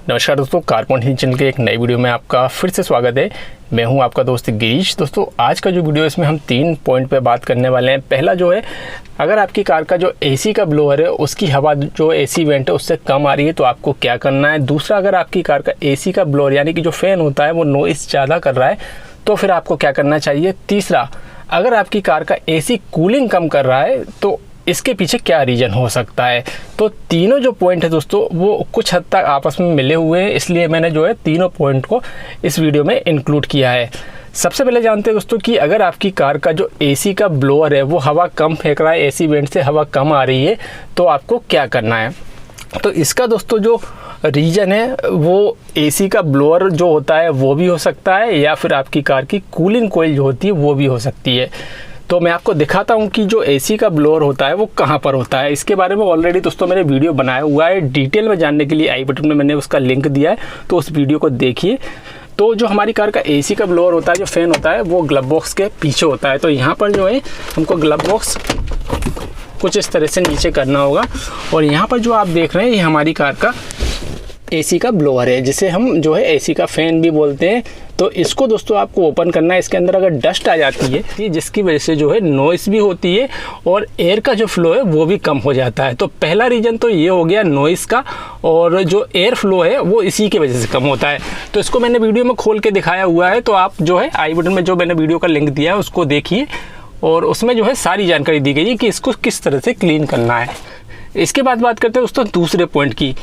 नमस्कार दोस्तों, car point channel के एक नई वीडियो में आपका फिर से स्वागत है। मैं हूं आपका दोस्त गिरीश। दोस्तों आज का जो वीडियो है इसमें हम 3 पॉइंट पे बात करने वाले हैं। पहला जो है, अगर आपकी कार का जो एसी का ब्लोअर है उसकी हवा जो एसी वेंट है उससे कम आ रही है तो आपको क्या करना है। दूसरा, अगर आपकी कार का एसी का ब्लोअर यानी कि जो फ़ैन होता है वो नॉइस ज़्यादा कर रहा है तो फिर आपको क्या करना चाहिए। तीसरा, अगर आपकी कार का एसी कूलिंग कम कर रहा है तो इसके पीछे क्या रीज़न हो सकता है। तो तीनों जो पॉइंट है दोस्तों वो कुछ हद तक आपस में मिले हुए हैं, इसलिए मैंने जो है तीनों पॉइंट को इस वीडियो में इंक्लूड किया है। सबसे पहले जानते हैं दोस्तों कि अगर आपकी कार का जो एसी का ब्लोअर है वो हवा कम फेंक रहा है, एसी वेंट से हवा कम आ रही है तो आपको क्या करना है। तो इसका दोस्तों जो रीज़न है वो एसी का ब्लोअर जो होता है वो भी हो सकता है या फिर आपकी कार की कूलिंग कॉइल जो होती है वो भी हो सकती है। तो मैं आपको दिखाता हूं कि जो एसी का ब्लोअर होता है वो कहां पर होता है। इसके बारे में ऑलरेडी दोस्तों मैंने वीडियो बनाया हुआ है। डिटेल में जानने के लिए आई बटन में मैंने उसका लिंक दिया है, तो उस वीडियो को देखिए। तो जो हमारी कार का एसी का ब्लोअर होता है, जो फ़ैन होता है, वो ग्लव बॉक्स के पीछे होता है। तो यहाँ पर जो है हमको ग्लव बॉक्स कुछ इस तरह से नीचे करना होगा और यहाँ पर जो आप देख रहे हैं ये हमारी कार का एसी का ब्लोअर है, जिसे हम जो है एसी का फ़ैन भी बोलते हैं। तो इसको दोस्तों आपको ओपन करना है। इसके अंदर अगर डस्ट आ जाती है जिसकी वजह से जो है नॉइस भी होती है और एयर का जो फ्लो है वो भी कम हो जाता है। तो पहला रीज़न तो ये हो गया नॉइस का, और जो एयर फ्लो है वो इसी की वजह से कम होता है। तो इसको मैंने वीडियो में खोल के दिखाया हुआ है, तो आप जो है आई बटन में जो मैंने वीडियो का लिंक दिया है उसको देखिए और उसमें जो है सारी जानकारी दी गई है कि इसको किस तरह से क्लीन करना है। इसके बाद बात करते हैं दोस्तों दूसरे पॉइंट की।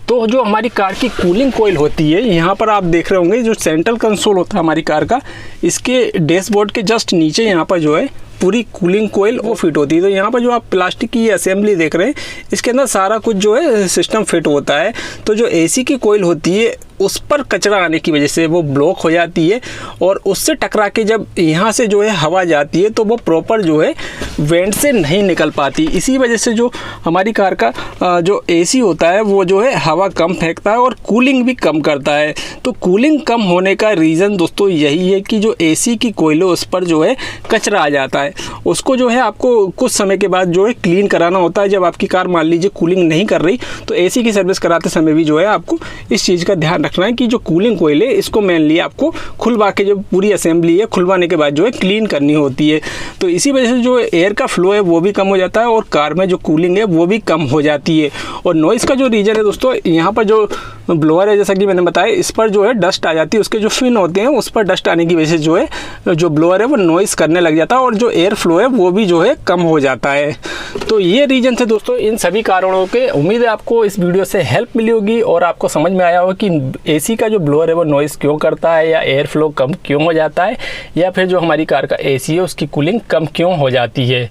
तो जो हमारी कार की कूलिंग कॉइल होती है, यहाँ पर आप देख रहे होंगे जो सेंट्रल कंसोल होता है हमारी कार का, इसके डैशबोर्ड के जस्ट नीचे यहाँ पर जो है पूरी कूलिंग कॉइल वो फिट होती है। तो यहाँ पर जो आप प्लास्टिक की असेंबली देख रहे हैं इसके अंदर सारा कुछ जो है सिस्टम फिट होता है। तो जो एसी की कॉइल होती है उस पर कचरा आने की वजह से वो ब्लॉक हो जाती है और उससे टकरा के जब यहाँ से जो है हवा जाती है तो वो प्रॉपर जो है वेंट से नहीं निकल पाती। इसी वजह से जो हमारी कार का जो एसी होता है वो जो है हवा कम फेंकता है और कूलिंग भी कम करता है। तो कूलिंग कम होने का रीज़न दोस्तों यही है कि जो एसी की कॉइल है उस पर जो है कचरा आ जाता है। उसको जो है आपको कुछ समय के बाद जो है क्लीन कराना होता है। जब आपकी कार मान लीजिए कूलिंग नहीं कर रही तो एसी की सर्विस कराते समय भी जो है आपको इस चीज़ का ध्यान रखना है कि जो कूलिंग कॉइल है इसको मेनली आपको खुलवा के, जो पूरी असेंबली है खुलवाने के बाद जो है क्लीन करनी होती है। तो इसी वजह से जो एयर का फ्लो है वो भी कम हो जाता है और कार में जो कूलिंग है वो भी कम हो जाती है। और नॉइस का जो रीज़न है दोस्तों, यहाँ पर जो ब्लोअर है जैसा कि मैंने बताया इस पर जो है डस्ट आ जाती है, उसके जो फिन होते हैं उस पर डस्ट आने की वजह से जो है जो ब्लोअर है वो नॉइस करने लग जाता है और जो एयर फ्लो है वो भी जो है कम हो जाता है। तो ये रीज़न थे दोस्तों इन सभी कारणों के। उम्मीद है आपको इस वीडियो से हेल्प मिली होगी और आपको समझ में आया होगा कि एसी का जो ब्लोअर है वो नॉइस क्यों करता है या एयर फ्लो कम क्यों हो जाता है या फिर जो हमारी कार का एसी है उसकी कूलिंग कम क्यों हो जाती है।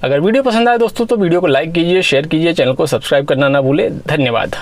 अगर वीडियो पसंद आए दोस्तों तो वीडियो को लाइक कीजिए, शेयर कीजिए, चैनल को सब्सक्राइब करना ना भूलें। धन्यवाद।